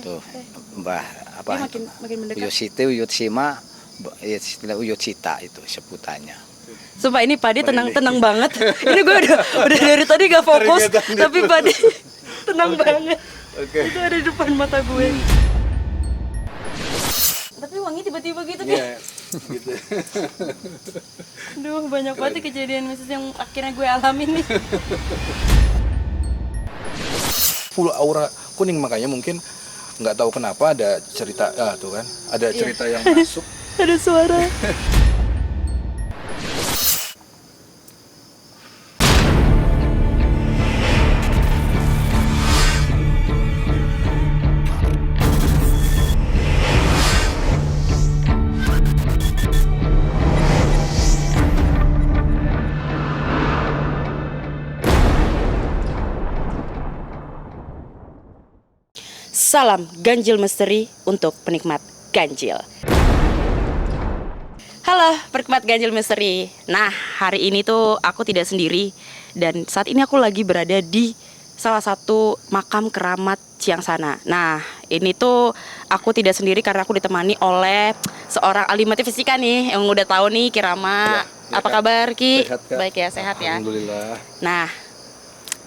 Tuh, Mbah apa? Makin mendekat. Uyut Siti, Uyut Sima, istilah Uyut Sita itu sebutannya. Sumpah ini Pak De tenang banget. Ini gue udah dari tadi gak fokus, tapi Pak De tenang banget. Itu ada di depan mata gue. Tapi wangi tiba-tiba gitu Iya, gitu. Aduh, banyak banget kejadian mistis yang akhirnya gue alamin nih. Full aura kuning, makanya mungkin nggak tahu kenapa ada cerita tuh kan, ada cerita yang masuk. Ada suara. Salam ganjil misteri untuk penikmat ganjil. Halo penikmat ganjil misteri. Nah, hari ini tuh aku tidak sendiri. Dan saat ini aku lagi berada di salah satu makam keramat Ciangsana. Nah, ini tuh aku tidak sendiri karena aku ditemani oleh seorang ahli metafisika nih, yang udah tahu nih Kirama. Apa kabar Ki? Sehat, Kak. Baik ya, sehat ya. Alhamdulillah. Nah,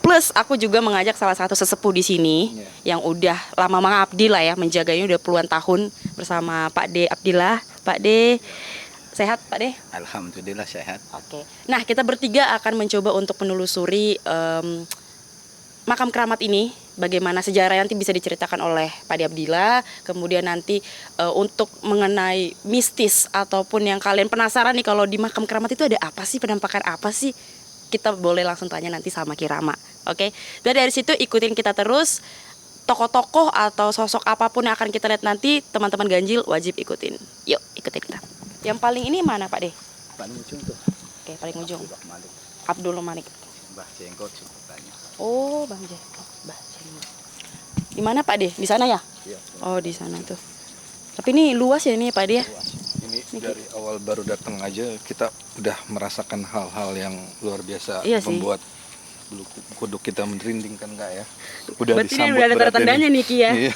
plus aku juga mengajak salah satu sesepuh di sini yang udah lama mengabdi lah ya, menjaganya udah puluhan tahun bersama Pak De Abdillah. Pak De, sehat Pak De? Alhamdulillah sehat. Oke. Nah, kita bertiga akan mencoba untuk menelusuri makam keramat ini. Bagaimana sejarah nanti bisa diceritakan oleh Pak De Abdillah. Kemudian nanti untuk mengenai mistis ataupun yang kalian penasaran nih, kalau di makam keramat itu ada apa sih, penampakan apa sih? Kita boleh langsung tanya nanti sama Kirama. Oke. Dan dari situ ikutin kita terus. Tokoh-tokoh atau sosok apapun yang akan kita lihat nanti, teman-teman ganjil wajib ikutin. Yuk, ikutin kita. Yang paling ini mana Pak De? Paling ujung tuh. Oke, paling ujung. Malik. Abdul Malik. Mbah Jenggot sebutannya. Oh, Bang Jenggot. Mbah Jenggot. Di mana Pak De? Di sana ya? Iya. Oh, di sana tuh. Tapi ini luas ya ini Pak De ya? Ini dari awal baru datang aja kita udah merasakan hal-hal yang luar biasa, Iya sih. membuat bulu kuduk kita merinding kan Kak ya. Udah Berarti ini disambut udah ada berat tanda-tandanya ini. nih Ki ya? Iya.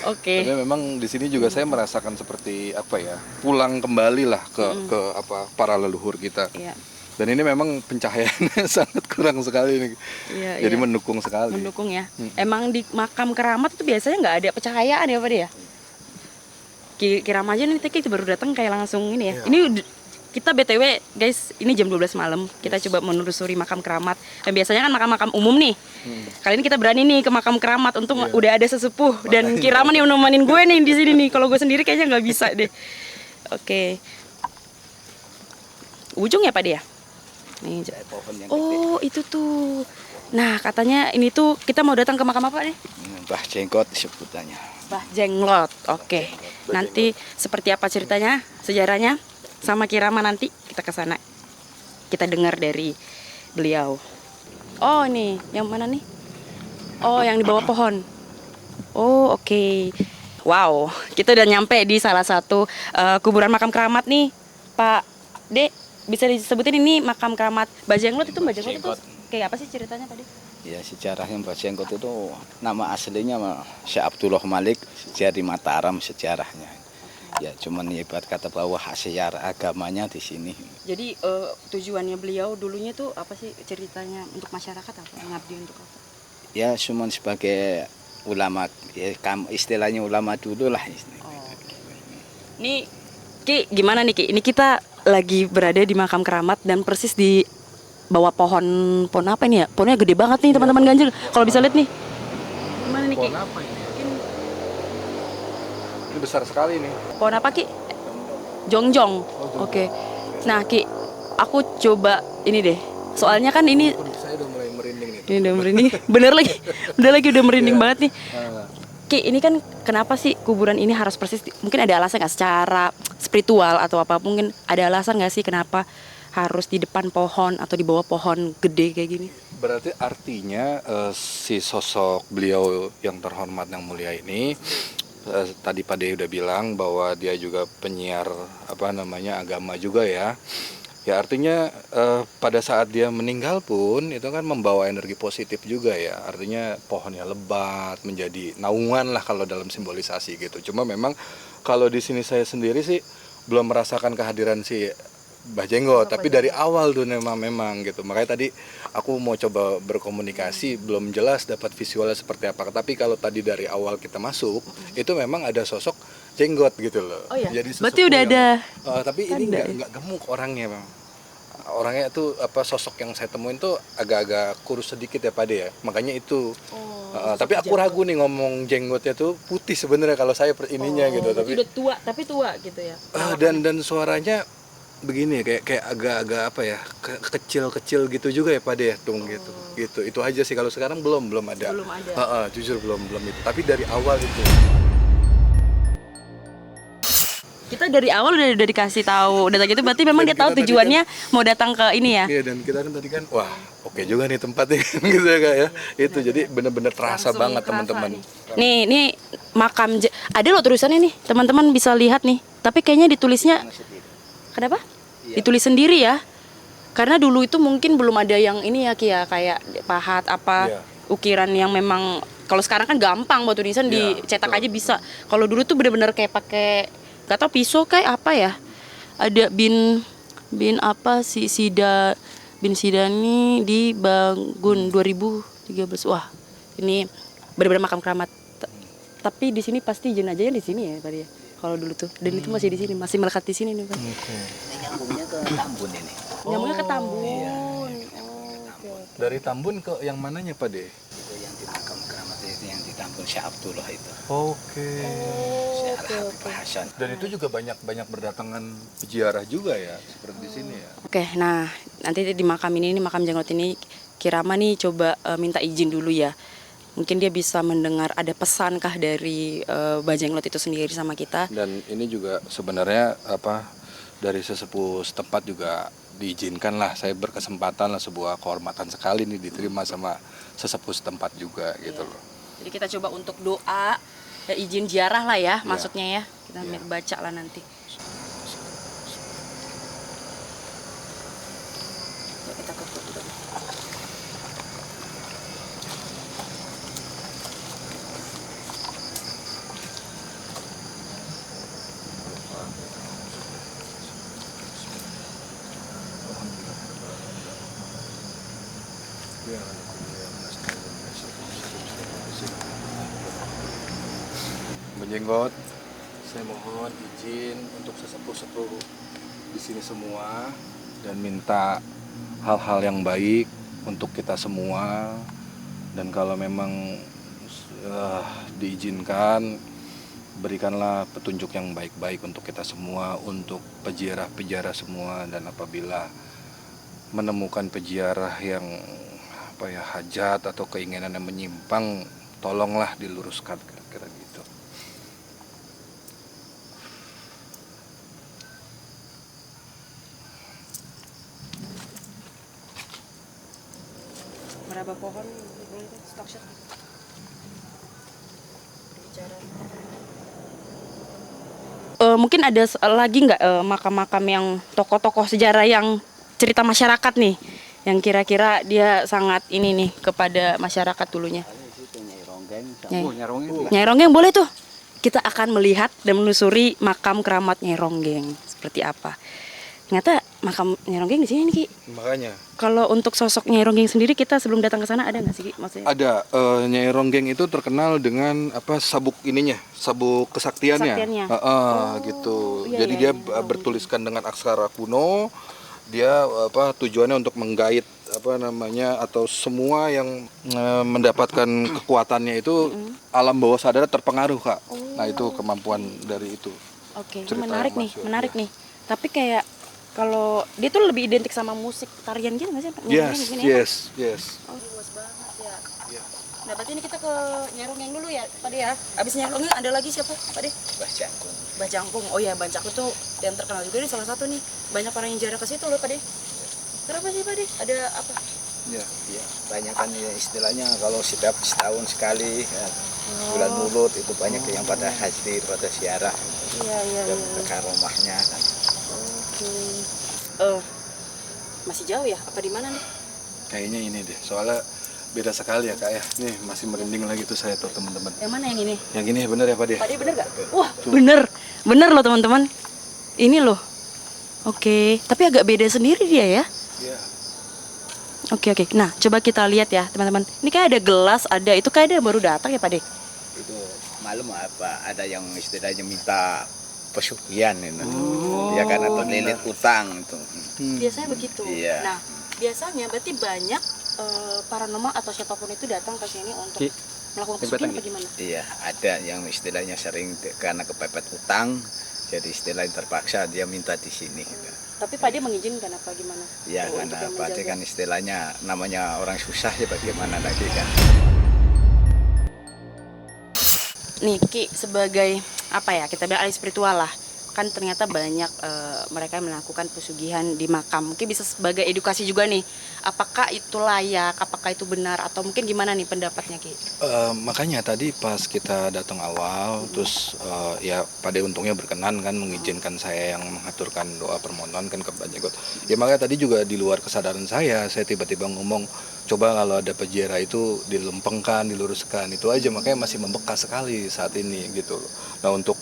Oke. Tapi memang di sini juga saya merasakan seperti apa ya, pulang kembali lah ke apa para leluhur kita. Iya. Dan ini memang pencahayaannya sangat kurang sekali nih. Iya, Jadi iya. mendukung sekali. Mendukung ya. Emang di makam keramat itu biasanya nggak ada pencahayaan ya Pak De ya? Kirama aja nih kita baru datang kayak langsung ini ya. Iya. Ini kita BTW guys, ini jam 12 malam. Kita coba menelusuri makam keramat. Dan biasanya kan makam-makam umum nih. Kali ini kita berani nih ke makam keramat. Untung udah ada sesepuh dan Kirama nih nemenin gue nih di sini nih. Kalau gue sendiri kayaknya nggak bisa deh. Oke. Ujung ya Pak De ya? Nih. Pohon yang Oh, itu tuh. Nah, katanya ini tuh kita mau datang ke makam apa nih? Mbah Jenggot sebutannya. Mbah Jenglot. Oke. Nanti seperti apa ceritanya, sejarahnya sama Kirama nanti kita ke sana. Kita dengar dari beliau. Oh, ini yang mana nih? Oh, yang di bawah pohon. Oh, oke. Wow, kita udah nyampe di salah satu kuburan makam keramat nih. Pak De, bisa disebutin ini makam keramat Mbah Jenglot itu? Mbah Jenglot itu kayak apa sih ceritanya Pak De? Ya, sejarahnya Mbah Jenggot itu nama aslinya Syekh Abdullah Malik dari Mataram sejarahnya. Ya, cuman ibarat kata bahwa sejarah agamanya di sini. Jadi tujuannya beliau dulunya tuh apa sih ceritanya untuk masyarakat, apa ngabdi untuk apa? Ya, cuman sebagai ulama, ya, istilahnya ulama dulu lah. Oh. Nih Ki, gimana nih Ki? Ini kita lagi berada di makam keramat dan persis di bawah pohon apa ini ya? Pohonnya gede banget nih teman-teman ganjil. Kalau bisa lihat nih. Gimana nih Ki? Pohon apa ini? Ini besar sekali nih. Pohon apa Ki? Jongjong. Oke. Nah Ki, aku coba ini deh. Soalnya kan ini Saya udah mulai merinding nih. udah merinding. Bener lagi udah merinding banget nih. Ki, ini kan kenapa sih kuburan ini harus persis? Mungkin ada alasan nggak secara spiritual atau apa? Mungkin ada alasan nggak sih kenapa harus di depan pohon atau di bawah pohon gede kayak gini? Berarti artinya si sosok beliau yang terhormat yang mulia ini tadi Pak De udah bilang bahwa dia juga penyiar agama juga ya. Ya artinya pada saat dia meninggal pun itu kan membawa energi positif juga ya. Artinya pohonnya lebat, menjadi naungan lah kalau dalam simbolisasi gitu. Cuma memang kalau di sini saya sendiri sih belum merasakan kehadiran si Mbah Jenggot, tapi dari awal tuh memang gitu. Makanya tadi aku mau coba berkomunikasi, belum jelas dapat visualnya seperti apa. Tapi kalau tadi dari awal kita masuk, itu memang ada sosok Jenggot gitu loh. Oh ya. Jadi Berarti sesepuh udah yang- ada tapi ini tanda ya? nggak gemuk orangnya, Bang. Orangnya tuh sosok yang saya temuin tuh agak-agak kurus sedikit ya Pak De ya. Makanya itu. Tapi aku ragu nih ngomong jenggotnya tuh putih sebenarnya kalau saya ininya gitu. berarti Tapi udah tua, tapi tua gitu ya. dan suaranya begini kayak agak-agak apa ya, kecil-kecil gitu juga ya Pak De ya, tung gitu. Gitu. Itu aja sih, kalau sekarang belum ada. Belum ada. Jujur belum itu. Tapi dari awal itu. Kita dari awal udah dikasih tahu data gitu, berarti memang Dan dia tahu kita tadi tujuannya mau datang ke ini ya. Iya, dan kita kan tadi kan wah, oke juga nih tempatnya gitu ya Kak ya. Itu jadi bener-bener terasa Langsung banget kerasa teman-teman. Nih makam ada loh tulisannya nih, teman-teman bisa lihat nih. Tapi kayaknya ditulisnya kenapa? Ditulis sendiri ya. Karena dulu itu mungkin belum ada yang ini ya Ki ya, kayak pahat apa Iya. ukiran yang memang kalau sekarang kan gampang buat tulisan Iya, dicetak betul, aja bisa. Kalau dulu tuh bener-bener kayak pakai gak tau pisau kayak apa ya. Ada bin apa si bin Sidani dibangun 2013. Wah, ini benar-benar makam keramat. Tapi di sini pasti jenazahnya di sini ya tadi ya. Kalau dulu tuh, dan itu masih di sini, masih melekat di sini nih Pak. Ini nyambungnya ke Tambun ini. Nyambungnya ke Tambun. Iya. Dari Tambun ke yang mananya Pak De? Itu yang di makam keramat itu yang di Tambun Syekh Abdullah itu. Oke. Syekh Al-Habib Hasan. Dan itu juga banyak berdatangan peziarah juga ya, seperti di sini ya. Oke, nah nanti di makam ini makam Jenggot ini Kirama nih coba minta izin dulu ya. Mungkin dia bisa mendengar ada pesankah dari Mbah Jenglot itu sendiri sama kita. Dan ini juga sebenarnya dari sesepuh setempat juga diizinkan lah, saya berkesempatan lah, sebuah kehormatan sekali nih diterima sama sesepuh setempat juga gitu loh. Jadi kita coba untuk doa ya, izin ziarah lah ya, maksudnya ya. Kita baca lah nanti. Ya, kita tutup dulu. Menjenggot, saya mohon izin untuk sesepuh-sepuh di sini semua dan minta hal-hal yang baik untuk kita semua, dan kalau memang diizinkan berikanlah petunjuk yang baik-baik untuk kita semua, untuk peziarah-peziarah semua, dan apabila menemukan peziarah yang hajat atau keinginan yang menyimpang, tolonglah diluruskan, kira-kira gitu. Berapa pohon stok shot? Mungkin ada lagi nggak makam-makam yang tokoh-tokoh sejarah yang cerita masyarakat nih, yang kira-kira dia sangat ini nih kepada masyarakat dulunya. Nyai Ronggeng boleh tuh. Kita akan melihat dan menelusuri makam keramat Nyai Ronggeng seperti apa. Ternyata makam Nyai Ronggeng di sini nih Ki. Makanya Kalau untuk sosok Nyai Ronggeng sendiri kita sebelum datang ke sana ada nggak sih Ki? Maksudnya? ada Nyai Ronggeng itu terkenal dengan sabuk ininya, sabuk kesaktiannya. Kesaktiannya. Gitu. iya, Jadi iya, dia iya. bertuliskan dengan aksara kuno. Dia tujuannya untuk menggait atau semua yang mendapatkan kekuatannya itu alam bawah sadar terpengaruh Kak. Nah itu kemampuan dari itu. Oke, Cerita menarik yang nih, masuk, menarik ya. nih. Tapi kayak kalau dia tuh lebih identik sama musik tarian gitu nggak sih? Nyai Ronggeng di sini ya, Pak? Yes. Oh, luas banget ya. Iya. Nah, berarti ini kita ke Nyai Ronggeng dulu ya, Pak De ya. Abis Nyai Ronggeng ada lagi siapa, Pak De? Mbah Jangkung. Mbah Jangkung. Oh ya, Mbah Jangkung tuh yang terkenal juga nih, salah satu nih. Banyak orang yang jarang ke situ loh, Pak De. Kenapa sih, Pak De? Ada apa? Ya, banyak kan ya istilahnya kalau setiap setahun sekali ya, bulan Mulut itu banyak yang pada hadir, pada ziarah Iya. dan karomahnya kan. Oke. Masih jauh ya? Apa di mana nih? Kayaknya ini deh, soalnya beda sekali ya kak ya. Nih masih merinding lagi tuh saya tuh teman-teman. Yang mana yang ini? Yang ini bener ya Pak De? Pak De bener gak? Wah bener, bener loh teman-teman. Ini loh. Oke, tapi agak beda sendiri dia ya. Iya. Oke. Nah, coba kita lihat ya, teman-teman. Ini kayak ada gelas, ada itu kayak ada yang baru datang ya, Pak De. Itu malam apa ada yang istilahnya minta pesugihan itu. Ya karena terlilit utang itu. Biasanya begitu. Iya. Nah, biasanya berarti banyak paranormal atau siapapun itu datang ke sini untuk melakukan pesugihan apa gimana? Iya, ada yang istilahnya sering karena kepepet utang, jadi istilahnya terpaksa dia minta di sini. Gitu. Tapi Pak De mengizinkan apa gimana? Ya Untuk karena yang Pak De menjaga? kan istilahnya namanya orang susah ya bagaimana lagi kan. Nih Ki, sebagai apa ya, kita bilang ahli spiritual lah, kan ternyata banyak mereka yang melakukan pesugihan di makam. Mungkin bisa sebagai edukasi juga nih, apakah itu layak, apakah itu benar, atau mungkin gimana nih pendapatnya Ki? Makanya tadi pas kita datang awal, terus ya Pak De untungnya berkenan kan mengizinkan saya yang mengaturkan doa permohonan kan ke Pak Jenggot. Ya makanya tadi juga di luar kesadaran saya tiba-tiba ngomong, coba kalau ada peziarah itu dilempengkan, diluruskan, itu aja makanya masih membekas sekali saat ini gitu loh. Nah untuk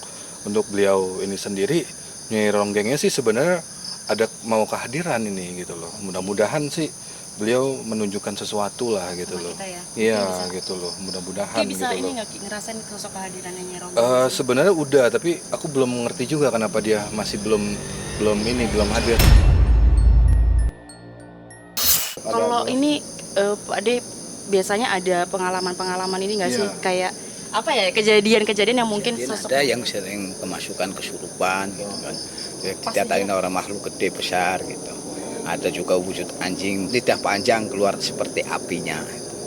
beliau ini sendiri, Nyai Ronggengnya sih sebenarnya ada mau kehadiran ini gitu loh. Mudah-mudahan sih beliau menunjukkan sesuatu lah gitu Sama loh. kita ya. Iya Mungkin bisa. gitu loh, mudah-mudahan Ki bisa gitu ini loh. nggak Ki, ngerasain sosok kehadirannya Nyi Ronggeng? Sebenarnya udah, tapi aku belum mengerti juga kenapa dia masih belum hadir. Kalau ini Pak De biasanya ada pengalaman ini nggak sih, Iya. kayak apa ya, kejadian-kejadian yang mungkin Jadi sosok ada yang sering kemasukan kesurupan gitu kan. Didatain orang makhluk gede besar gitu. Ada juga wujud anjing lidah panjang keluar seperti apinya.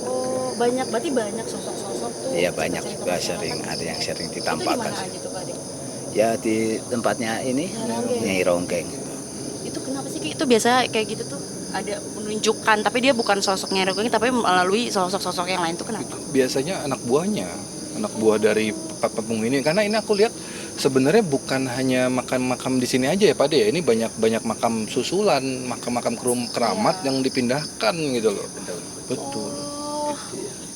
Oh, berarti banyak sosok-sosok tuh. Iya banyak cerita juga masyarakat. sering ada yang sering Itu di ditampakkan. mana aja tuh Pak De? Ya di tempatnya ini Nyai Ronggeng. Itu kenapa sih Ki? Itu biasa kayak gitu tuh ada menunjukkan, tapi dia bukan sosok Nyai Ronggeng, tapi melalui sosok-sosok yang lain tuh kenapa? Biasanya anak buah dari Papung ini, karena ini aku lihat sebenarnya bukan hanya makam-makam di sini aja ya Pak De ya, ini banyak makam susulan, makam-makam keramat yang dipindahkan gitu loh. Betul. Oh,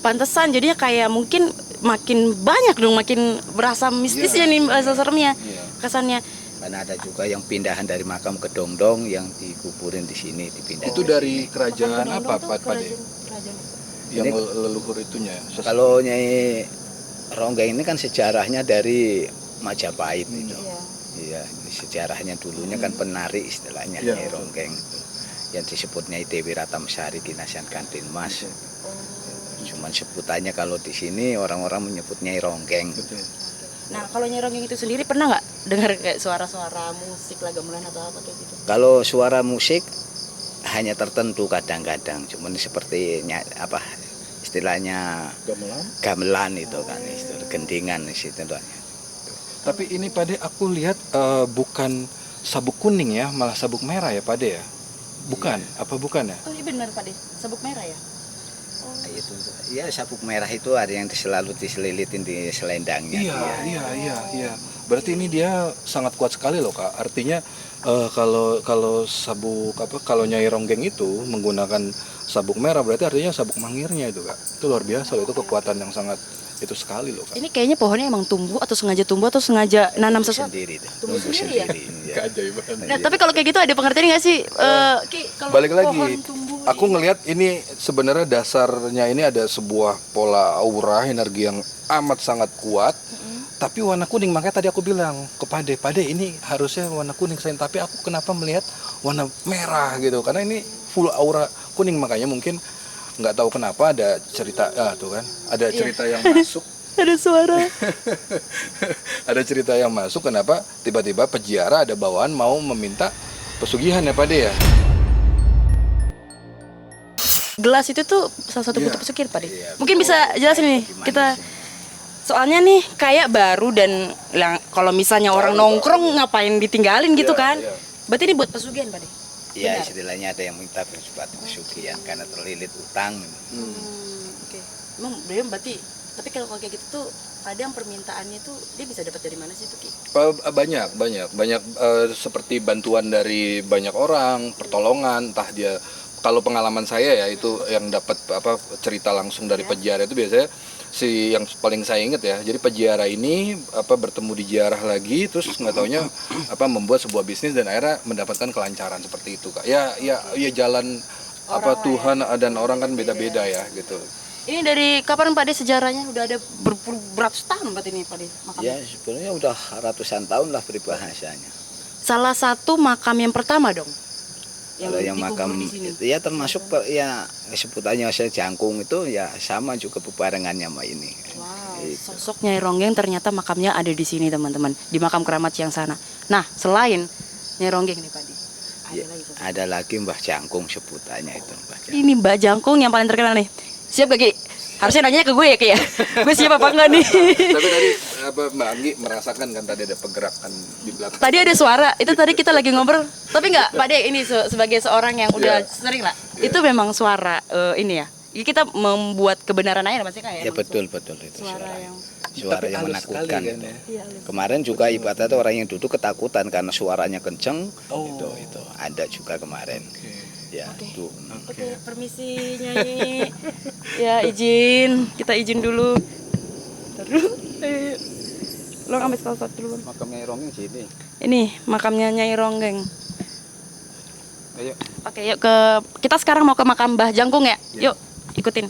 pantesan jadinya kayak mungkin makin banyak dong, makin berasa mistisnya nih, berasa seremnya Iya. kesannya. Karena ada juga yang pindahan dari makam ke Dongdong yang dikuburin di sini dipindah. Itu dari kerajaan Makam apa Dongdong Pak tuh De? kerajaan. Yang Ini- leluhur itunya. Kalau Nyai Ronggeng ini kan sejarahnya dari Majapahit itu. Iya. Iya, ini sejarahnya dulunya kan penari istilahnya Iya, Nyai betul. Ronggeng. Yang disebut Nyai Dewi Ratamsari Kinasian Kantin Mas. Cuman sebutannya kalau di sini orang-orang menyebut Nyai Ronggeng. Betul. Nah, kalau Nyai Ronggeng itu sendiri pernah nggak dengar kayak suara-suara musik lah, gamelan atau apa kayak gitu? Kalau suara musik hanya tertentu kadang-kadang, cuman seperti apa istilahnya Gamelan. gamelan itu kan, istilah gendingan di situ. Tapi ini Pak De aku lihat bukan sabuk kuning ya, malah sabuk merah ya Pak De ya? Bukan, apa bukan ya? Oh, iya benar Pak De, sabuk merah ya? Itu ya sabuk merah itu ada yang selalu diselilitin di selendangnya. Iya, dia. iya. Berarti ini dia sangat kuat sekali loh Kak. Artinya kalau sabuk kalau Nyai Ronggeng itu menggunakan sabuk merah, berarti artinya sabuk mangirnya itu Kak. Itu luar biasa loh, itu kekuatan yang sangat itu sekali loh Kak. Ini kayaknya pohonnya emang tumbuh atau sengaja nanam sesuatu? Sendiri, Tumbuh sendiri ya? Iya. Keajaiban. Nah, tapi kalau kayak gitu ada pengertian nggak sih, Ki? Kalau Balik lagi, pohon tumbuh aku ngelihat ini sebenarnya dasarnya ini ada sebuah pola aura energi yang amat sangat kuat. Tapi warna kuning, makanya tadi aku bilang ke Pade ini harusnya warna kuning sayang, tapi aku kenapa melihat warna merah gitu, karena ini full aura kuning, makanya mungkin nggak tahu kenapa ada cerita tuh kan, ada cerita yang masuk. ada suara. Ada cerita yang masuk kenapa tiba-tiba peziarah ada bawaan mau meminta pesugihan ya Pade ya. Gelas itu tuh salah satu Iya. bentuk pesugihan Pak De. Iya, Mungkin bisa jelasin nih Gimana kita. sih? Soalnya nih kayak baru dan kalau misalnya orang nongkrong ngapain ditinggalin gitu Iya, kan? iya. Berarti ini buat pesugihan Pak De. Ya Benar. istilahnya ada yang minta bersifat pesugihan karena terlilit utang. Oke. Emang beliau berarti Tapi kalau kayak gitu tuh kadang permintaannya tuh dia bisa dapat dari mana sih tuh Ki? Banyak seperti bantuan dari banyak orang, pertolongan, entah dia, kalau pengalaman saya ya itu yang dapat cerita langsung dari peziarah itu biasanya si yang paling saya ingat ya. Jadi peziarah ini bertemu di ziarah lagi, terus nggak taunya membuat sebuah bisnis dan akhirnya mendapatkan kelancaran seperti itu, Kak. Ya jalan Orang Tuhan dan orang kan beda-beda ya gitu. Ini dari kapan Pak De sejarahnya? Udah ada beratus tahun Pak ini Pak De makamnya? Ya sebenarnya udah ratusan tahun lah peribahasanya. Salah satu makam yang pertama dong. Kalau yang dikubur makam di sini. ya termasuk ya sebutannya saya jangkung itu ya sama juga bebarengannya sama ini. Wow, Gitu. sosok Nyai Ronggeng ternyata makamnya ada di sini teman-teman, di makam keramat yang sana. Nah, selain Nyai Ronggeng nih Pak De, Ya, ada lagi Mbah Jangkung sebutannya itu Mbah Jangkung. ini Mbak Jangkung yang paling terkenal nih. Siap gak Ki? Harusnya nanya ke gue ya Ki ya. Gue siap apa enggak nih? Tapi tadi Mbak Anggi merasakan kan tadi ada pergerakan di belakang. Tadi ada suara, itu tadi kita lagi ngobrol. Tapi enggak, Pak De ini sebagai seorang yang udah Iya. sering lah. Iya. Itu memang suara ini ya. Kita membuat kebenaran aja Mas Eka ya. Ya betul itu Suara yang suara Tapi yang halus sekali menakutkan kan itu. ya. iya, Kemarin juga ibaratnya orang yang duduk ketakutan karena suaranya kenceng. Oh. Itu ada juga kemarin. Ya, Oke. itu. Oke, permisi Nyai. Ya, izin. Kita izin dulu. Terus lo ambil salah dulu. Makamnya Ronggeng sini. Ini makamnya Nyai Ronggeng. Ayo. Oke, yuk kita sekarang mau ke makam Mbah Jangkung ya. Yuk, ikutin.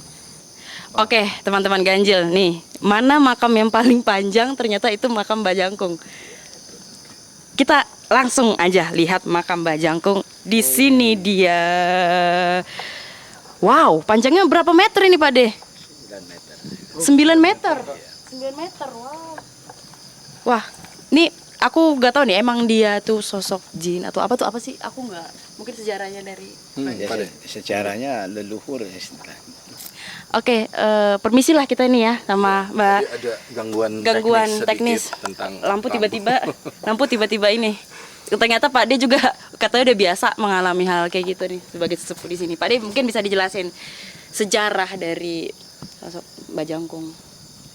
Oke, teman-teman ganjil nih. Mana makam yang paling panjang? Ternyata itu makam Mbah Jangkung. Kita langsung aja lihat makam Mbah Jangkung. Di sini dia. Wow, panjangnya berapa meter ini Pak De? 9 meter. 9 meter. 9 meter. Wow. Wah, ini aku nggak tahu nih emang dia tuh sosok jin atau apa tuh, apa sih? Aku nggak, mungkin sejarahnya dari. Ya, Pak De. sejarahnya leluhur ya istilahnya. Oke, permisilah kita ini ya sama Mbak. Jadi ada Gangguan teknis sedikit tentang lampu tiba-tiba ini. Ternyata Pak De juga katanya udah biasa mengalami hal kayak gitu nih sebagai sesepuh di sini. Pak De mungkin bisa dijelasin sejarah dari sosok Mbah Jangkung.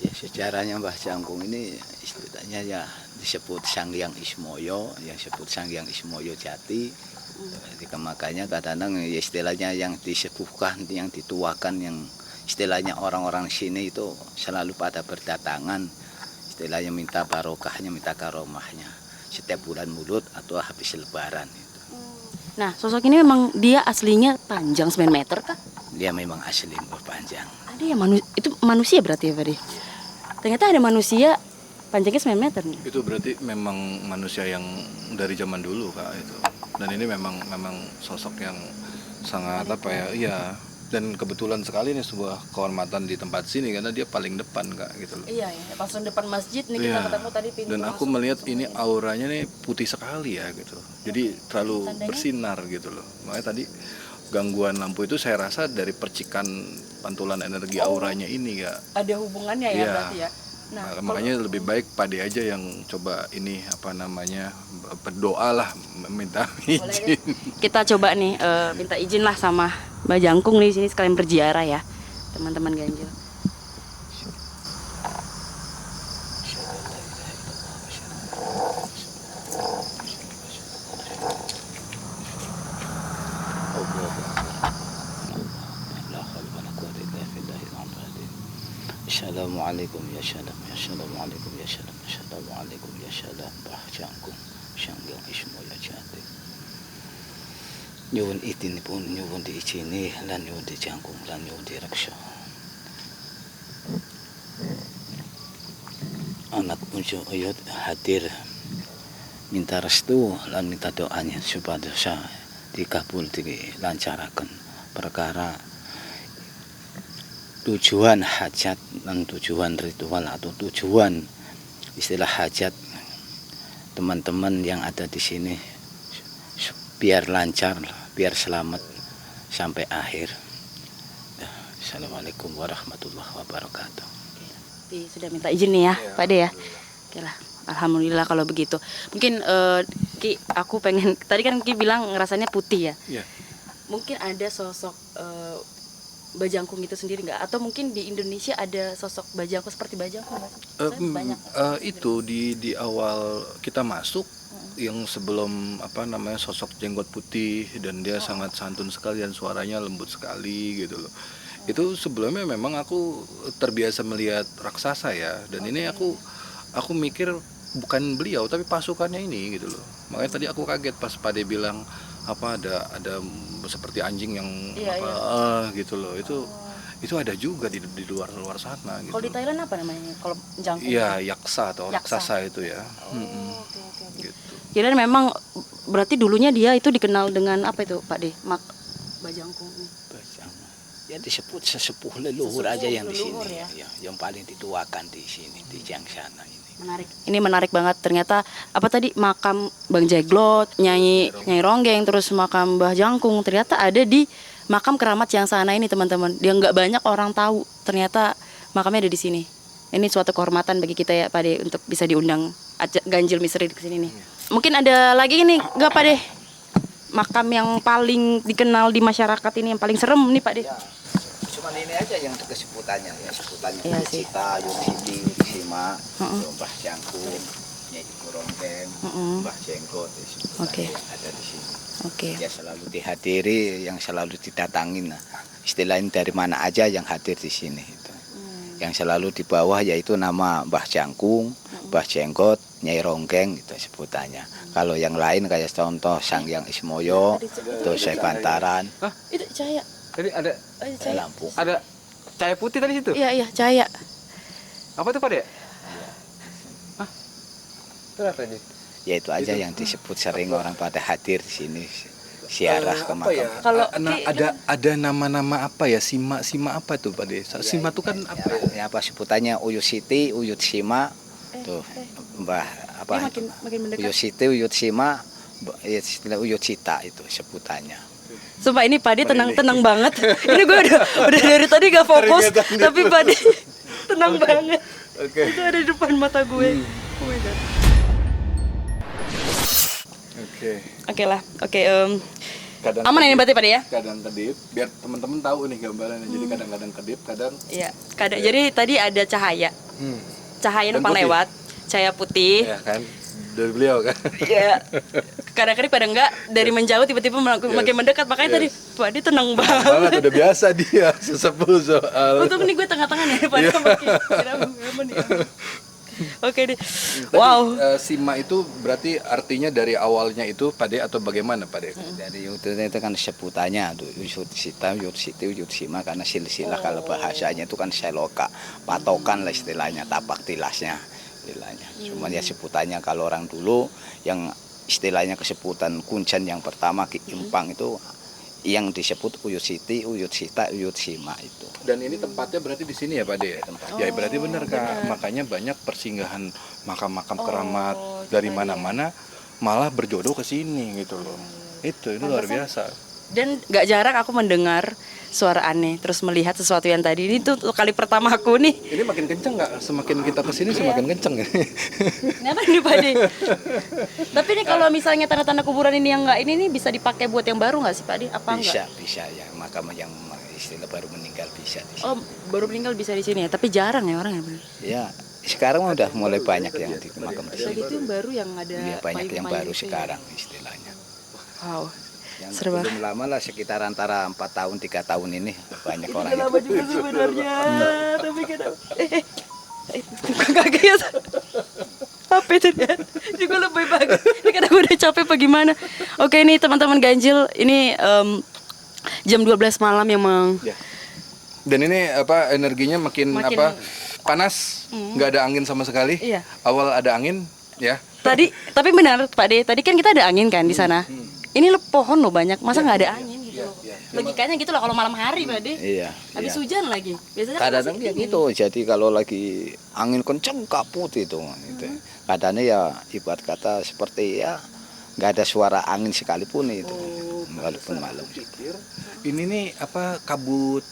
Ya, sejarahnya Mbah Jangkung ini istilahnya ya disebut Sang Hyang Ismoyo, yang disebut Sang Hyang Ismoyo Jati. Jadi makanya kadang-kadang ya istilahnya yang disepuhkan, yang dituakan, yang istilahnya orang-orang sini itu selalu pada berdatangan, istilahnya minta barokahnya, minta karomahnya setiap bulan Maulud atau habis lebaran itu. Nah, sosok ini memang dia aslinya panjang 9 meter kah? Dia memang asli berpanjang. Ada yang itu manusia berarti ya Pak De? Ternyata ada manusia panjangnya 9 meter nih. Itu berarti memang manusia yang dari zaman dulu Kak itu. Dan ini memang sosok yang sangat iya. Dan kebetulan sekali nih sebuah kehormatan di tempat sini karena dia paling depan Kak gitu loh. Iya ya, pas depan masjid nih kita Iya. ketemu tadi pintu. Dan aku masuk melihat langsung ini ya. auranya nih putih sekali ya gitu. Jadi terlalu Tandanya? bersinar gitu loh. Makanya tadi gangguan lampu itu saya rasa dari percikan pantulan energi auranya ini Kak. Ada hubungannya ya Iya. berarti ya. Nah, Makanya lebih baik Pak De aja yang coba ini berdoa lah, minta boleh deh. izin. Kita coba nih minta izin lah sama Mbah Jangkung nih sini sekalian berziarah ya, teman-teman ganjil. Assalamualaikum ya salam, assalamualaikum ya salam, assalamualaikum ya salam, Mbah Jangkung, Sang Hyang Ismoyo Jati. Nyuwun idinipun, nyuwun diijini, lan nyuwun dijangkung, lan nyuwun direksa. Anak muncul ayat hadir minta restu lan minta doanya supaya dosa dikabul dilancarakan perkara tujuan hajat dan tujuan ritual atau tujuan istilah hajat teman-teman yang ada di sini biar lancar, biar selamat sampai akhir. Assalamualaikum warahmatullahi wabarakatuh. Sudah minta izin nih ya, Pak De ya. Oke lah, alhamdulillah kalau begitu. Mungkin Ki, aku pengen tadi kan Ki bilang ngerasanya putih ya. Iya. Mungkin ada sosok Bajangkung itu sendiri nggak? Atau mungkin di Indonesia ada sosok Bajangkung seperti Bajangkung nggak sih? Soalnya banyak. Itu di awal kita masuk yang sebelum sosok jenggot putih dan dia sangat santun sekali dan suaranya lembut sekali gitu loh. Itu sebelumnya memang aku terbiasa melihat raksasa ya, dan ini aku mikir bukan beliau tapi pasukannya ini gitu loh. Makanya tadi aku kaget pas Pade bilang ada seperti anjing yang gitu loh. Itu ada juga di luar sana gitu. Kalau di Thailand apa namanya? Kalau jangkung? Iya, yaksa atau Yaksa. raksasa itu ya. Oke. Gitu. Jadi memang berarti dulunya dia itu dikenal dengan apa itu Pak De? Bajangkung ini. Ya disebut sesepuh leluhur aja yang di leluhur sini, ya. yang paling dituakan di sini di Jangsana ini. Menarik. Ini menarik banget. Ternyata apa tadi makam Bang Jeglot, Nyai Ronggeng, terus makam Mbah Jangkung ternyata ada di makam keramat Jangsana ini teman-teman. Dia nggak banyak orang tahu. Ternyata makamnya ada di sini. Ini suatu kehormatan bagi kita ya Pak De untuk bisa diundang Ganjil Misteri di sini nih. Mungkin ada lagi nih nggak Pak De? Makam yang paling dikenal di masyarakat ini yang paling serem nih Pak De. Ya, cuma ini aja yang kesebutannya ya, sebutannya Iya sih. Cita, Yusiti, Sima, Mbah Jangkung, Nyai Ronggeng, Mbah Jenggot, Oke. yang ada di sini. Oke. Ya selalu dihadiri, yang selalu didatangin. Nah, istilahnya dari mana aja yang hadir di sini itu. Yang selalu di bawah yaitu nama Mbah Jangkung, Mbah Jenggot, Nyai Ronggeng itu sebutannya. Kalau yang lain kayak contoh Sanghyang Ismoyo, terus Syekh Bantaran, Itu cahaya. Tadi ada Cahaya. Lampung. ada cahaya putih tadi situ. Iya, cahaya. Apa tuh Pade? Itu apa ini? Ya itu aja yang disebut sering orang pada hadir di sini ziarah ke Apa ya? makam. Kalau Ada nama-nama apa ya? Sima apa tuh Pade? Sima tuh kan apa? Ya apa sebutannya Uyut Siti, Uyut Sima, tuh Mbah apa? makin mendekat. Uyut Siti, Uyut Sima, ya istilah Uyut Cita itu sebutannya. Sumpah ini Padi tenang banget. Ini gue udah dari tadi gak fokus, tapi Padi tenang banget. Oke. Itu ada di depan mata gue. Oh my God. Oke. Oke lah, oke. Kadang Aman ini berarti Padi ya? kadang kedip, biar teman-teman tahu nih gambarannya. Jadi kadang-kadang kedip, kadang Iya. Jadi tadi ada cahaya. Cahaya Dan numpang putih. lewat, cahaya putih. ya kan dari beliau kan. Iya. Kadang-kadang pada enggak dari menjauh tiba-tiba makin mendekat. Makanya tadi Padi tenang Banget banget. udah biasa dia sesepuh soal. Untung nih gue tengah-tengah nih Padi makin aman nih. Oke deh. Wow. Sima itu berarti artinya dari awalnya itu Pade atau bagaimana Pade? Dari itu kan sebutannya tuh Uyut Sita, Uyut Siti, Uyut Sima karena silsilah kalau bahasanya itu kan seloka, patokan lah istilahnya, tapak tilasnya istilahnya. Cuma ya sebutannya kalau orang dulu yang istilahnya kesebutan kuncen yang pertama Ki Impang itu yang disebut Uyut Siti, Uyut Sita, Uyut Sima itu. Dan ini tempatnya berarti di sini ya Pade? Ya berarti benar Kak. Makanya banyak persinggahan makam-makam keramat dari mana-mana malah berjodoh ke sini gitu loh. Itu luar biasa. Dan gak jarang aku mendengar suara aneh, terus melihat sesuatu yang tadi. Ini tuh kali pertama aku nih. Ini makin kenceng nggak? Semakin kita kesini semakin kenceng ini. Kenapa nih Pak De? Tapi nih kalau misalnya tanda-tanda kuburan ini yang nggak ini nih bisa dipakai buat yang baru nggak sih Pak De? Apa enggak? Bisa ya, makam yang istilah baru meninggal bisa di sini. Oh, baru meninggal bisa di sini ya, tapi jarang ya orang ya bener. Ya, sekarang udah mulai banyak yang di makam di Tadi sini. itu yang baru yang ada Ya, banyak yang payung-payung baru itu ya. sekarang istilahnya. Wow. Yang Seru belum lama lah sekitar antara 4 tahun 3 tahun ini banyak Itu orang udah yang lama juga sebenarnya, tapi kenapa? Bukan kaget. Apa itu ya? Juga lebih bagus. Ini kadang udah capek apa gimana? Oke ini teman-teman ganjil, ini jam 12 malam yang Ya. Dan ini apa energinya makin Makin- apa panas, nggak ada angin sama sekali. Iya. Awal ada angin, ya. Tadi, tapi benar Pak De, tadi kan kita ada angin kan di sana. Ini pohon loh banyak, masa nggak ada angin gitu loh. Logikanya gitu lah kalau malam hari Pak De. iya. Habis iya. hujan lagi. Biasanya kan Kadang-kadang masih ya dingin. gitu. Jadi kalau lagi angin kenceng kaput itu. Gitu. Kadang ya ibarat kata seperti ya nggak ada suara angin sekalipun itu. Walaupun malam. Ini nih apa kabut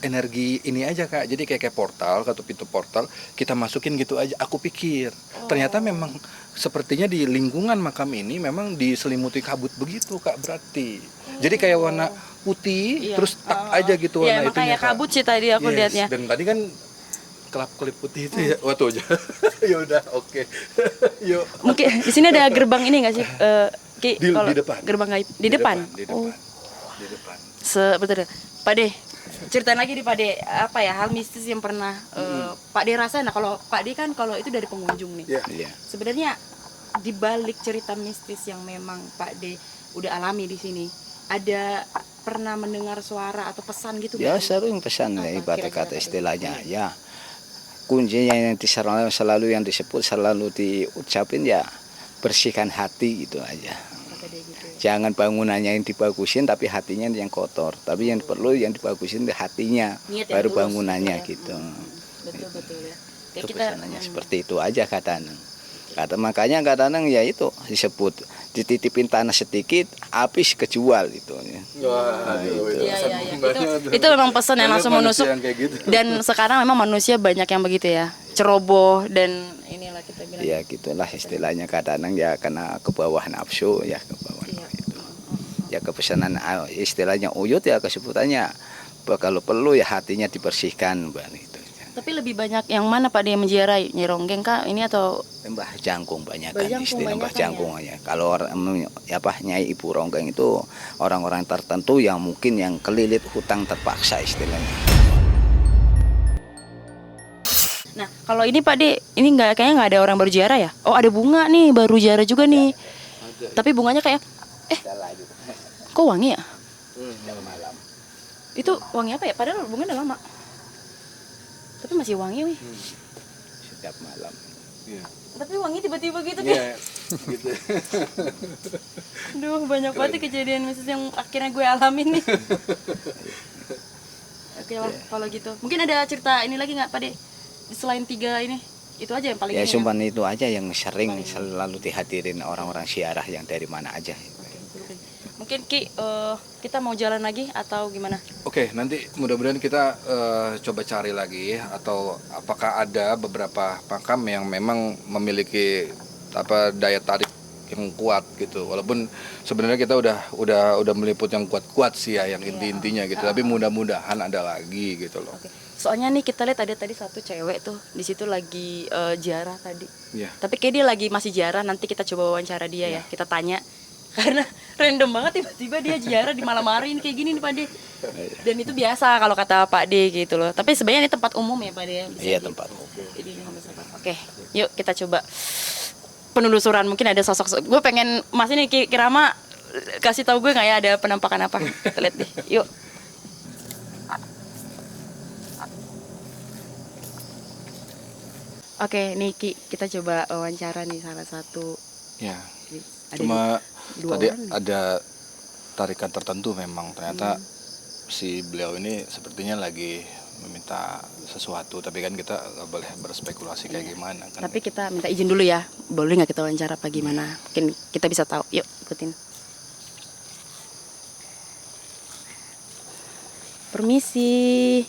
energi ini aja Kak. Jadi kayak portal atau pintu portal kita masukin gitu aja. Aku pikir ternyata memang sepertinya di lingkungan makam ini memang diselimuti kabut begitu Kak berarti. Jadi kayak warna putih, Iya. terus tak aja gitu Iya, warna emang itunya, kayak Kak. kabut sih tadi aku Yes, lihatnya. dan tadi kan kelap-kelip putih itu ya. Wah tuh aja. Ya udah, oke. Yuk. Mungkin di sini ada gerbang ini nggak sih? Ki, Di kalau depan. Gerbang gaib di depan. Di Oh, depan. Di depan. betul. Pak De, ceritain lagi nih Pak De, apa ya hal mistis yang pernah Pak De rasain? Nah, kalau Pak De kan kalau itu dari pengunjung nih. Iya. Iya. Sebenarnya di balik cerita mistis yang memang Pak De udah alami di sini, ada pernah mendengar suara atau pesan gitu Ya nggak? sering pesan Apa ya, ibarat kira-kira kata tadi? istilahnya ya. Kuncinya yang selalu yang disebut selalu diucapin ya bersihkan hati gitu aja. Kata dia gitu. Jangan bangunannya yang dibagusin tapi hatinya yang kotor. Tapi yang perlu yang dibagusin di hatinya, Niat yang baru tulus bangunannya gitu ya. gitu. Betul ya. Kayak Itu kita pesanannya seperti itu aja kadang. Makanya kadang ya itu disebut dititipin tanah sedikit habis kejual itu. Wah, Iya. Itu memang pesan yang langsung menusuk. gitu. Dan sekarang memang manusia banyak yang begitu ya, ceroboh dan inilah kita bilang. Ya gitulah istilahnya kadang ya karena ke bawah nafsu ya ke bawah Iya. itu. Ya kepesanan istilahnya uyut ya kesebutannya kalau perlu ya hatinya dibersihkan Mbak itu. Tapi lebih banyak yang mana Pak dia menziarahi? Nyi Ronggeng kah ini atau Mbah Jangkung banyak Mbah kan Jangkung istilah Mbah banyakan Jangkung ya. Kalau Nyai Ibu Ronggeng itu orang-orang tertentu yang mungkin yang kelilit hutang terpaksa istilahnya. Nah, kalau ini Pak De, ini kayaknya nggak ada orang baru ziarah ya? Oh, ada bunga nih, baru ziarah juga nih. Tapi bunganya kayak kok wangi ya? Malam. Itu wangi apa ya? Padahal bunga udah lama. Tapi masih wangi, wih. Setiap malam. Iya. Tapi wangi tiba-tiba gitu Iya, kayak. gitu. Duh, banyak banget kejadian mistis yang akhirnya gue alamin nih. Oke lah, kalau gitu. Mungkin ada cerita ini lagi nggak Pak De? Selain 3 ini, itu aja yang paling Ya ini cuman itu aja yang sering selalu dihadirin orang-orang ziarah yang dari mana aja. Mungkin Ki, kita mau jalan lagi atau gimana? Oke, nanti mudah-mudahan kita coba cari lagi atau apakah ada beberapa makam yang memang memiliki daya tarik yang kuat gitu. Walaupun sebenarnya kita udah meliput yang kuat-kuat sih ya, yang inti-intinya gitu. Tapi mudah-mudahan ada lagi gitu loh. Oke. Soalnya nih kita lihat ada tadi satu cewek tuh di situ lagi ziarah tadi. Iya. Tapi kayak dia lagi masih ziarah, nanti kita coba wawancara dia ya. Kita tanya karena random banget tiba-tiba dia ziarah di malam hari ini kayak gini nih Pak De. Dan itu biasa kalau kata Pak De gitu loh. Tapi sebenarnya ini tempat umum ya Pak De. Bisa Iya gitu. tempat. Jadi ini nggak bisa, Pak. Oke, yuk kita coba penelusuran. Mungkin ada sosok. Gue pengen Mas ini Kirama kasih tahu gue nggak ya ada penampakan apa. Kita lihat deh. Yuk. Oke, nih Ki, kita coba wawancara nih salah satu. Ya. Ada Cuma dua tadi orang nih. ada tarikan tertentu memang ternyata si beliau ini sepertinya lagi meminta sesuatu, tapi kan kita nggak boleh berspekulasi kayak gimana kan. Tapi kita minta izin dulu ya. Boleh nggak kita wawancara apa gimana? Mungkin kita bisa tahu. Yuk, ikutin. Permisi.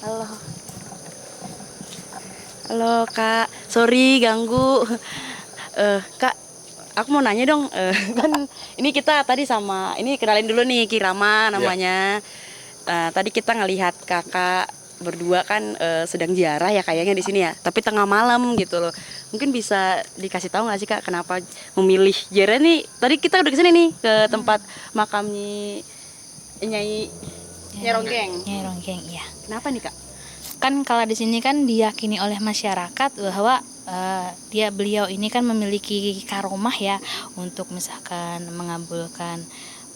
Halo. Halo Kak, sorry ganggu. Kak, aku mau nanya dong. Kan ini kita tadi sama, ini kenalin dulu nih Kirama namanya. Tadi kita ngelihat kakak berdua kan sedang ziarah ya kayaknya di sini ya. Tapi tengah malam gitu loh. Mungkin bisa dikasih tahu nggak sih Kak kenapa memilih ziarah nih? Tadi kita udah kesini nih ke tempat makamnya Nyai Ronggeng. Nyai Ronggeng, iya. Kenapa nih Kak? Kan kalau di sini kan diyakini oleh masyarakat bahwa beliau ini kan memiliki karomah ya untuk misalkan mengabulkan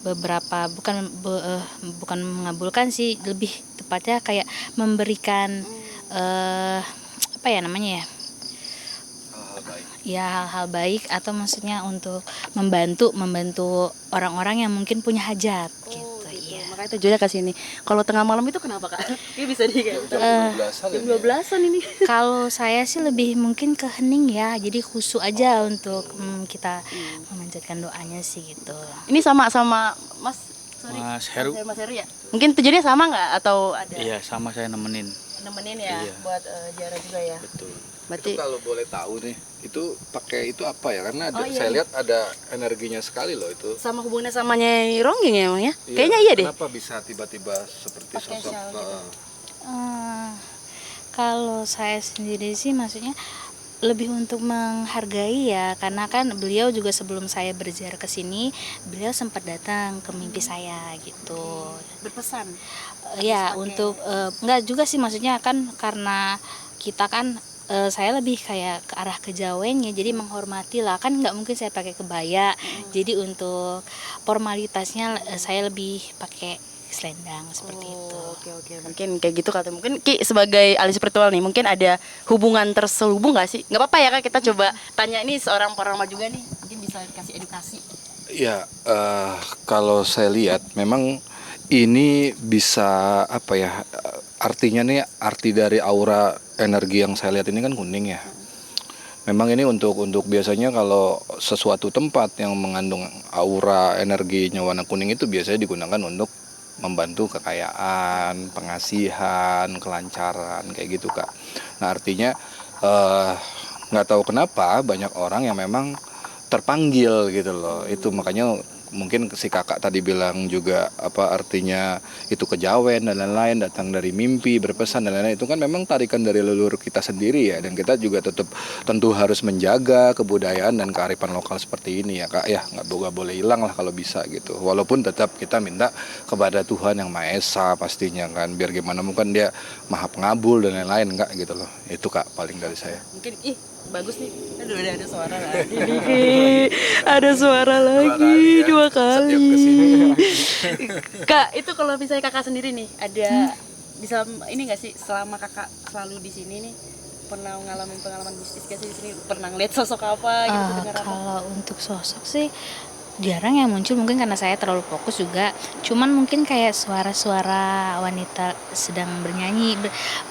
beberapa bukan mengabulkan sih, lebih tepatnya kayak memberikan apa ya namanya ya? Ya hal-hal baik atau maksudnya untuk membantu orang-orang yang mungkin punya hajat gitu. Iya. Makanya tujuannya ke sini. Kalau tengah malam itu kenapa Kak? Ini bisa di kayak jam 12-an ini. Kalau saya sih lebih mungkin ke hening ya, jadi khusyuk aja untuk kita memanjatkan doanya sih gitu. Ini sama Mas Sorry. Mas Heru. Mas Heru ya. Mungkin tujuannya sama nggak atau ada Iya, sama saya nemenin. nemenin ya Iya. buat ziarah juga ya. Betul. Berarti Itu kalau boleh tahu nih, itu pakai itu apa ya? Karena Oh, iya, saya iya. lihat ada energinya sekali loh itu. sama hubungannya sama Nyai Ronggeng ya emang ya? Iya, Kayaknya iya deh. Kenapa bisa tiba-tiba seperti Pakai sosok? shawl gitu. Kalau saya sendiri sih maksudnya lebih untuk menghargai ya, karena kan beliau juga sebelum saya berziarah ke sini beliau sempat datang ke mimpi saya gitu. Berpesan. Ya untuk enggak juga sih, maksudnya kan karena kita kan saya lebih kayak ke arah kejawen ya, jadi menghormati lah, kan nggak mungkin saya pakai kebaya. Jadi untuk formalitasnya saya lebih pakai selendang seperti itu. Oke. Mungkin kayak gitu kata. Mungkin Ki sebagai ahli spiritual nih, mungkin ada hubungan terselubung nggak sih? Nggak apa-apa ya Kak, kita coba tanya ini seorang parama juga nih. Mungkin bisa dikasih edukasi. Ya, kalau saya lihat memang ini bisa apa ya? Artinya nih, arti dari aura energi yang saya lihat ini kan kuning ya. Memang ini untuk biasanya kalau sesuatu tempat yang mengandung aura energinya warna kuning itu biasanya digunakan untuk membantu kekayaan, pengasihan, kelancaran kayak gitu Kak. Nah artinya nggak tahu kenapa banyak orang yang memang terpanggil gitu loh. Itu makanya mungkin si kakak tadi bilang juga apa artinya itu kejawen dan lain-lain, datang dari mimpi, berpesan dan lain-lain, itu kan memang tarikan dari leluhur kita sendiri ya, dan kita juga tetap tentu harus menjaga kebudayaan dan kearifan lokal seperti ini ya Kak ya, nggak boleh hilang lah kalau bisa gitu, walaupun tetap kita minta kepada Tuhan yang Maha Esa pastinya kan, biar gimana mungkin dia Maha Pengabul dan lain-lain Kak gitu loh. Itu Kak paling dari saya. Mungkin bagus nih. Aduh, ada suara lagi nih, Ki. Ada suara lagi dua kali. Kak, itu kalau misalnya Kakak sendiri nih ada bisa ini nggak sih, selama Kakak selalu di sini nih pernah ngalamin pengalaman mistis gak sih di sini? Pernah ngeliat sosok apa gitu, dengar apa? Kalau untuk sosok sih jarang yang muncul, mungkin karena saya terlalu fokus juga. Cuman mungkin kayak suara-suara wanita sedang bernyanyi,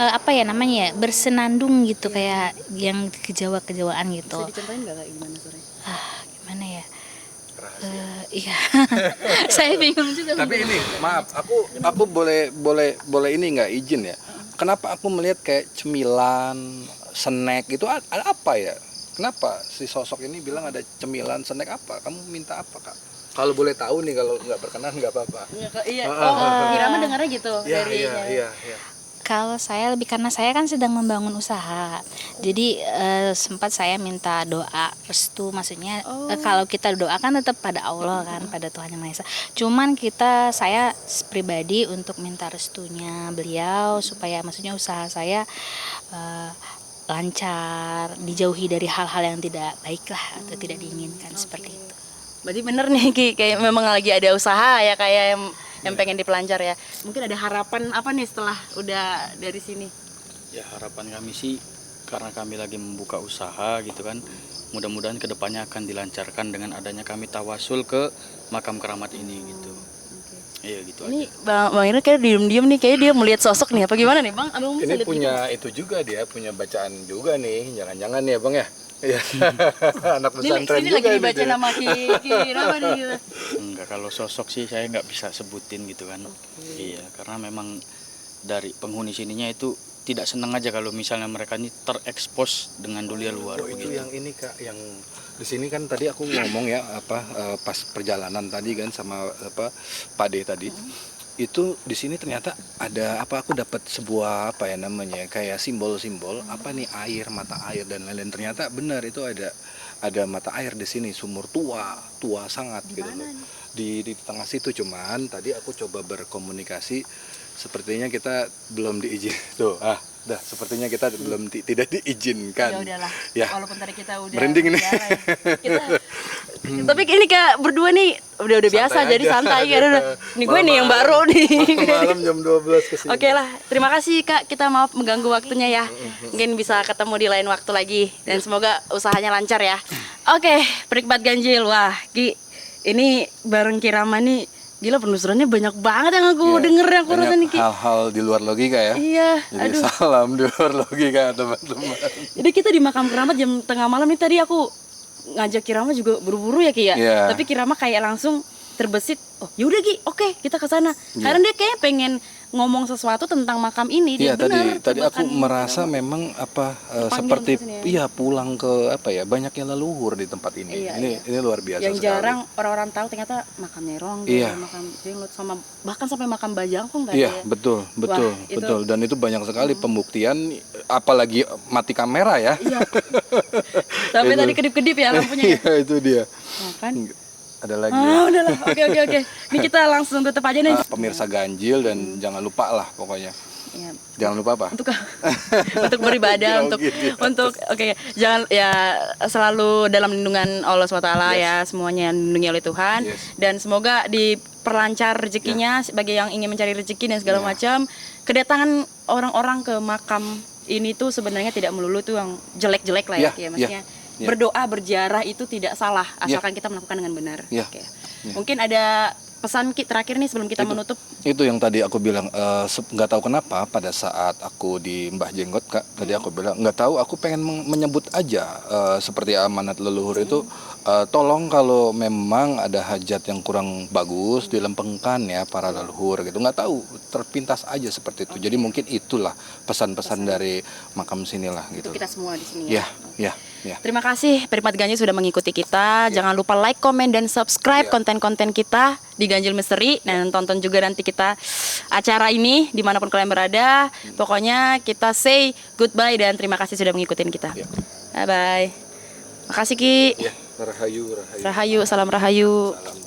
apa ya namanya ya, bersenandung gitu, kayak yang kejawaan gitu. Bisa dicontohin nggak Kak gimana suaranya? Gimana ya? Iya, saya bingung juga. Tapi ini maaf, aku boleh ini nggak izin ya? Kenapa aku melihat kayak cemilan, snack itu ada apa ya? Kenapa si sosok ini bilang ada cemilan, snack apa? Kamu minta apa Kak? Kalau boleh tahu nih, kalau nggak berkenan nggak apa-apa. Iya. Oh, Irama dengarnya gitu dari Iya. Kalau saya lebih karena saya kan sedang membangun usaha, jadi sempat saya minta doa restu, maksudnya kalau kita doa kan tetap pada Allah kan, pada Tuhan Yang Maha Esa. Cuman saya pribadi untuk minta restunya beliau supaya maksudnya usaha saya lancar, dijauhi dari hal-hal yang tidak baik lah atau tidak diinginkan seperti itu. Berarti bener nih Ki, kayak memang lagi ada usaha ya, kayak yang pengen dipelancar ya. Mungkin ada harapan apa nih setelah udah dari sini? Ya harapan kami sih karena kami lagi membuka usaha gitu kan, mudah-mudahan kedepannya akan dilancarkan dengan adanya kami tawasul ke makam keramat ini gitu. Iya gitu Ini aja. Bang Ira kayak diem-diem nih, kayak dia melihat sosok nih apa gimana nih Bang? Abang bisa Ini lihat punya gitu? itu juga, dia punya bacaan juga nih, jangan-jangan ya Bang ya? Iya. Anak Ini pesantren ini juga lagi ini dibaca dia. nama Ki Irama nih gitu. Enggak, kalau sosok sih saya nggak bisa sebutin gitu kan. Iya, karena memang dari penghuni sininya itu tidak senang aja kalau misalnya mereka ini terekspos dengan dunia luar Oh itu begitu. yang ini Kak, yang di sini kan tadi aku ngomong ya pas perjalanan tadi kan sama Pak D tadi. Itu di sini ternyata ada aku dapat sebuah apa ya namanya, kayak simbol-simbol apa nih, air, mata air dan lain-lain. Ternyata benar itu ada mata air di sini, sumur tua sangat gitu loh. Di tengah situ, cuman tadi aku coba berkomunikasi, sepertinya kita belum diizin tuh. Sepertinya kita belum tidak diizinkan. Ya udahlah. Ya. Walaupun tadi kita udah Merinding ini. bicara ya. Tapi ini Kak berdua nih udah biasa, Santai jadi aja. santai kan. Nih gue nih yang baru nih. Malam jam 12 kesini. Oke lah, terima kasih Kak. Kita maaf mengganggu waktunya ya. Mungkin bisa ketemu di lain waktu lagi. Dan semoga usahanya lancar ya. Oke, penikmat ganjil. Wah, Ki, ini bareng Kirama nih, gila penelusurannya banyak banget yang aku denger, yang aku rasa nih Ki. Hal-hal di luar logika ya. Iya, Jadi aduh. salam di luar logika teman-teman. Jadi kita di makam keramat jam tengah malam nih, tadi aku ngajak Kirama juga buru-buru ya Ki ya. Iya. Tapi Kirama kayak langsung terbesit, oh yaudah Gi, oke kita ke sana. Karena dia kayaknya pengen ngomong sesuatu tentang makam ini. Iya, Dia benar, tadi coba aku kan, merasa coba. memang apa Panggilan seperti ke sini ya. pulang ke apa ya, banyaknya leluhur di tempat ini. Iya, Ini luar biasa yang sekali. jarang orang-orang tahu ternyata makam Nerong, Iya. makam Jenglot, sama bahkan sampai makam Bajangkung tadi Iya, ya. betul, betul, Wah, itu- betul. Dan itu banyak sekali pembuktian, apalagi mati kamera ya. Iya. Sampai Itu. tadi kedip-kedip ya lampunya. Iya, itu dia. Nah, kan? Ada lagi. Ah, udahlah. Oke. Ini kita langsung tutup aja nih. Pemirsa ganjil dan jangan lupa lah pokoknya. Iya. Jangan lupa apa? Untuk untuk beribadah, Oh, untuk gitu ya. untuk oke, jangan ya selalu dalam lindungan Allah SWT ya, semuanya dilindungi oleh Tuhan, Yes. dan semoga diperlancar rezekinya bagi yang ingin mencari rezeki dan segala Ya. macam. Kedatangan orang-orang ke makam ini tuh sebenarnya tidak melulu tuh yang jelek-jelek lah ya, Ya, Ki, ya. Maksudnya ya. berdoa berziarah itu tidak salah asalkan kita melakukan dengan benar. Ya. Oke. Ya. Mungkin ada pesan Ki terakhir nih sebelum kita menutup. Itu yang tadi aku bilang, nggak tahu kenapa pada saat aku di Mbah Jenggot Kak, tadi aku bilang nggak tahu, aku pengen menyebut aja seperti amanat leluhur itu, tolong kalau memang ada hajat yang kurang bagus dilempengkan ya para leluhur gitu, nggak tahu, terpintas aja seperti itu. Jadi mungkin itulah pesan-pesan dari makam sinilah gitu. Untuk kita semua di sini ya. Ya. Terima kasih Perimat Ganjil sudah mengikuti kita. Jangan lupa like, komen, dan subscribe Ya. konten-konten kita di Ganjil Misteri. Dan tonton juga nanti kita acara ini dimanapun kalian berada. Pokoknya kita say goodbye dan terima kasih sudah mengikuti kita. Ya. Bye-bye. Makasih Ki. Ya, rahayu. Rahayu, salam Rahayu. Salam.